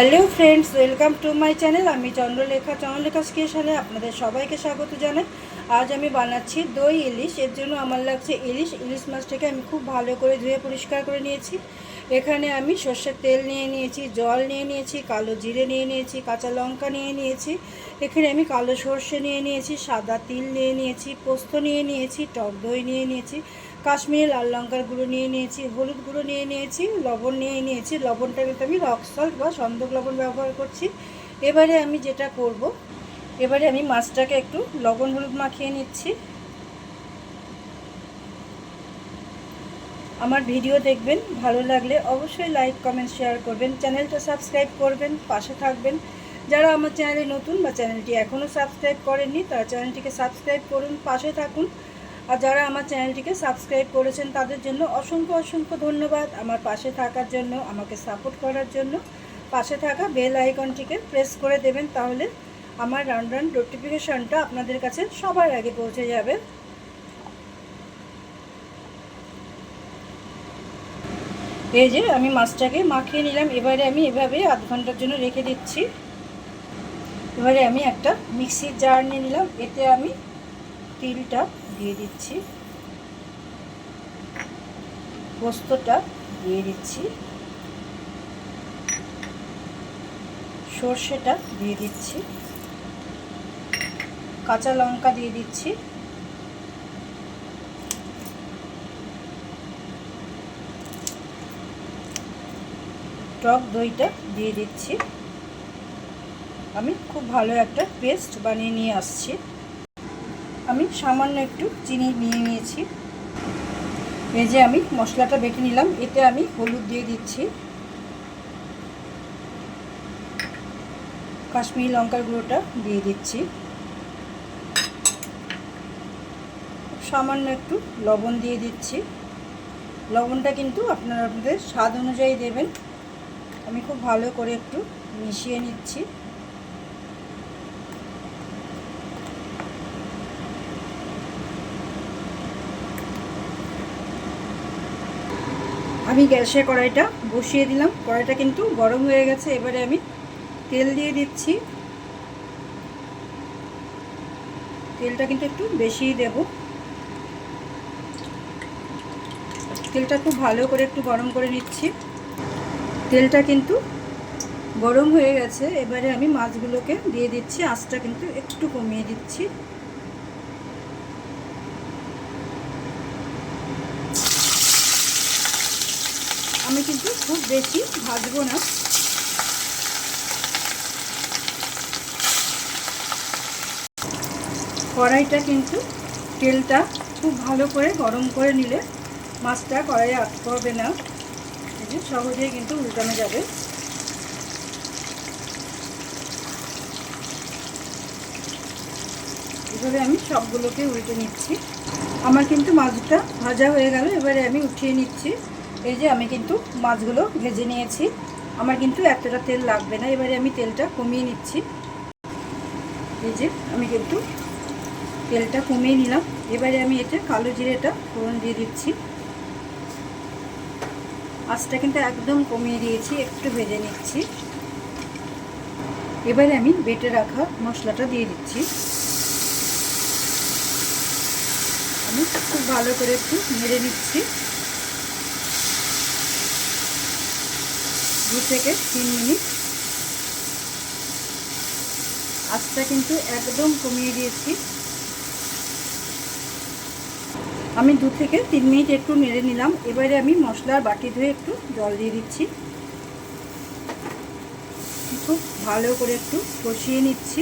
Hello friends, welcome to my channel. আমি চন্দ্রলেখা স্টেশনে আপনাদের সবাইকে স্বাগত জানাই। আজ আমি বানাচ্ছি দই ইলিশ। এর জন্য আমার লাগছে ইলিশ মাছটাকে আমি খুব ভালো করে ধুয়ে পরিষ্কার করে নিয়েছি। এখানে আমি সর্ষের তেল নিয়ে নিয়েছি, জল নিয়ে নিয়েছি, কালো জিরে নিয়ে নিয়েছি, কাঁচা লঙ্কা নিয়ে নিয়েছি। এখানে আমি কালো সর্ষে নিয়ে নিয়েছি, সাদা তিল নিয়ে নিয়েছি, পোস্ত নিয়ে নিয়েছি, টক দই নিয়ে নিয়েছি, কাশ্মীরি লাল লঙ্কার গুঁড়ো নিয়ে নিয়েছি, হলুদ গুঁড়ো নিয়ে নিয়েছি, লবণ নিয়ে নিয়েছি। লবণটা কিন্তু আমি রক সল্ট বা সন্দক লবণ ব্যবহার করছি। এবারে আমি যেটা করব, এবারে আমি মাছটাকে একটু লবণ হলুদ মাখিয়ে নিচ্ছি। আমার ভিডিও দেখবেন, ভালো লাগলে অবশ্যই লাইক কমেন্ট শেয়ার করবেন, চ্যানেলটা সাবস্ক্রাইব করবেন, পাশে থাকবেন। যারা আমার চ্যানেলে নতুন বা চ্যানেলটি এখনও সাবস্ক্রাইব করেননি তারা চ্যানেলটিকে সাবস্ক্রাইব করুন, পাশে থাকুন। আর যারা আমার চ্যানেলটিকে সাবস্ক্রাইব করেছেন তাদের জন্য অসংখ্য অসংখ্য ধন্যবাদ। আমার পাশে থাকার জন্য, আমাকে সাপোর্ট করার জন্য পাশে থাকা বেল আইকনটিকে প্রেস করে দেবেন, তাহলে আমার রান নোটিফিকেশনটা আপনাদের কাছে সবার আগে পৌঁছে যাবে। এই যে আমি মাছটাকে মাখিয়ে নিলাম। এবারে আমি এভাবে আধ ঘন্টার জন্য রেখে দিচ্ছি। এবারে আমি একটা মিক্সির জার নিয়ে নিলাম, এতে আমি তিলটা দিয়ে দিচ্ছি, পোস্তটা দিয়ে দিচ্ছি, সর্ষেটা দিয়ে দিচ্ছি, কাঁচা লঙ্কা দিয়ে দিচ্ছি, টক দইটা দিয়ে দিচ্ছি। আমি খুব ভালো একটা পেস্ট বানিয়ে নিয়ে আসছি। আমি সামান্য একটু চিনি নিয়ে নিয়েছি। এই যে আমি মশলাটা বেটে নিলাম, এতে আমি হলুদ দিয়ে দিচ্ছি, কাশ্মীরি লঙ্কার গুঁড়োটা দিয়ে দিচ্ছি, সামান্য একটু লবণ দিয়ে দিচ্ছি। লবণটা কিন্তু আপনারা আপনাদের স্বাদ অনুযায়ী দেবেন। আমি খুব ভালো করে একটু মিশিয়ে নিচ্ছি। আমি গ্যাসে কড়াইটা বসিয়ে দিলাম, কড়াইটা কিন্তু গরম হয়ে গেছে। এবারে আমি তেল দিয়ে দিচ্ছি। তেলটা কিন্তু একটু বেশিই দেব। তেলটা খুব ভালো করে একটু গরম করে নিচ্ছি। তেলটা কিন্তু গরম হয়ে গেছে। এবারে আমি মাছগুলোকে দিয়ে দিচ্ছি, আঁচটা কিন্তু একটু কমিয়ে দিচ্ছি। আমি কিন্তু খুব বেশি ভাজবো না। কড়াইটা কিন্তু তেলটা খুব ভালো করে গরম করে নিলে মাছটা কড়াইয়ে আটকে হবে না, এই যে সহজেই কিন্তু উল্টানো যাবে। এভাবে আমি সবগুলোকে উল্টে নিচ্ছি। আমার কিন্তু মাছটা ভাজা হয়ে গেল, এবারে আমি উঠিয়ে নিচ্ছি। এই যে আমি কিন্তু মাছগুলো ভেজে নিয়েছি, আমার কিন্তু এতটা তেল লাগবে না। এবারে আমি তেলটা কমিয়ে নিচ্ছি। এই যে আমি কিন্তু তেলটা কমিয়ে নিলাম। এবারে আমি এতে কালো জিরেটা ফোড়ন দিয়ে দিচ্ছি। আঁচটা কিন্তু একদম কমিয়ে দিয়েছি, একটু ভেজে নিচ্ছি। এবারে আমি বেটে রাখা মশলাটা দিয়ে দিচ্ছি। আমি খুব ভালো করে একটু নেড়ে নিচ্ছি। 2 থেকে 3 মিনিট। আঁচটা কিন্তু একদম কমিয়ে দিয়েছি। আমি 2 থেকে 3 মিনিট একটু নেড়ে নিলাম। এবারে আমি মশলার বাটি ধুয়ে একটু জল দিয়ে দিচ্ছি। খুব ভালো করে একটু কষিয়ে নিচ্ছি।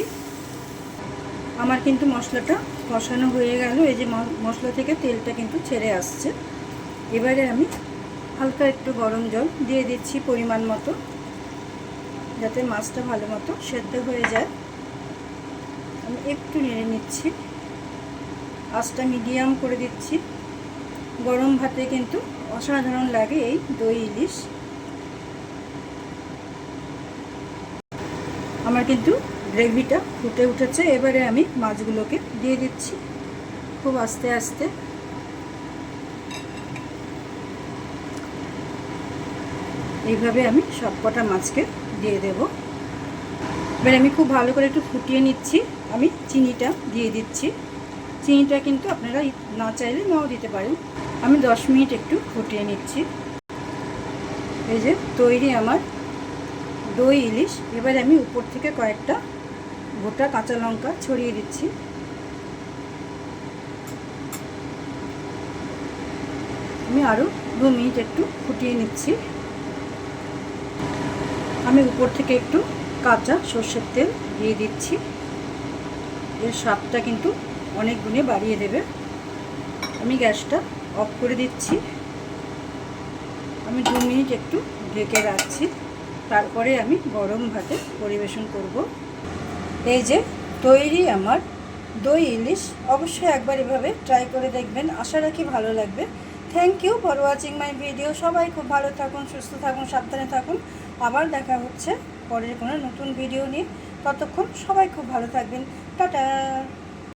আমার কিন্তু মশলাটা কষানো হয়ে গেল। এই যে মশলা থেকে তেলটা কিন্তু ছেড়ে আসছে। এবারে আমি হালকা একটু গরম জল দিয়ে দিচ্ছি পরিমাণ মতো, যাতে মাছটা ভালো মতো সেদ্ধ হয়ে যায়। আমি একটু নেড়ে নিচ্ছি, আঁচটা মিডিয়াম করে দিচ্ছি। গরম ভাতে কিন্তু অসাধারণ লাগে এই দই ইলিশ। আমার কিন্তু গ্রেভিটা ফুটে উঠেছে। এবারে আমি মাছগুলোকে দিয়ে দিচ্ছি খুব আস্তে আস্তে। এইভাবে আমি সবকটা মাছকে দিয়ে দেব। এবার আমি খুব ভালো করে একটু ফুটিয়ে নিচ্ছি। আমি চিনিটা দিয়ে দিচ্ছি। চিনিটা কিন্তু আপনারা না চাইলে নাও দিতে পারেন। আমি 10 মিনিট একটু ফুটিয়ে নিচ্ছি। এই যে তৈরি আমার দই ইলিশ। এবার আমি উপর থেকে কয়েকটা গোটা কাঁচা লঙ্কা ছড়িয়ে দিচ্ছি। আমি আরও 2 মিনিট একটু ফুটিয়ে নিচ্ছি। আমি উপর থেকে একটু কাঁচা সর্ষের তেল দিয়ে দিচ্ছি। এর স্বাদটা কিন্তু অনেক গুণে বাড়িয়ে দেবে। আমি গ্যাসটা অফ করে দিচ্ছি। আমি 2 মিনিট একটু ঢেকে রাখছি। তারপরে আমি গরম ভাতে পরিবেশন করব। এই যে তৈরি আমার দই ইলিশ। অবশ্যই একবার এভাবে ট্রাই করে দেখবেন। আশা রাখি ভালো লাগবে। Thank you for watching my video. সবাই খুব ভালো থাকুন, সুস্থ থাকুন, সাবধানে থাকুন। আবার দেখা হচ্ছে পরের কোনো নতুন ভিডিও নিয়ে। ততক্ষণ সবাই খুব ভালো থাকবেন। টাটা।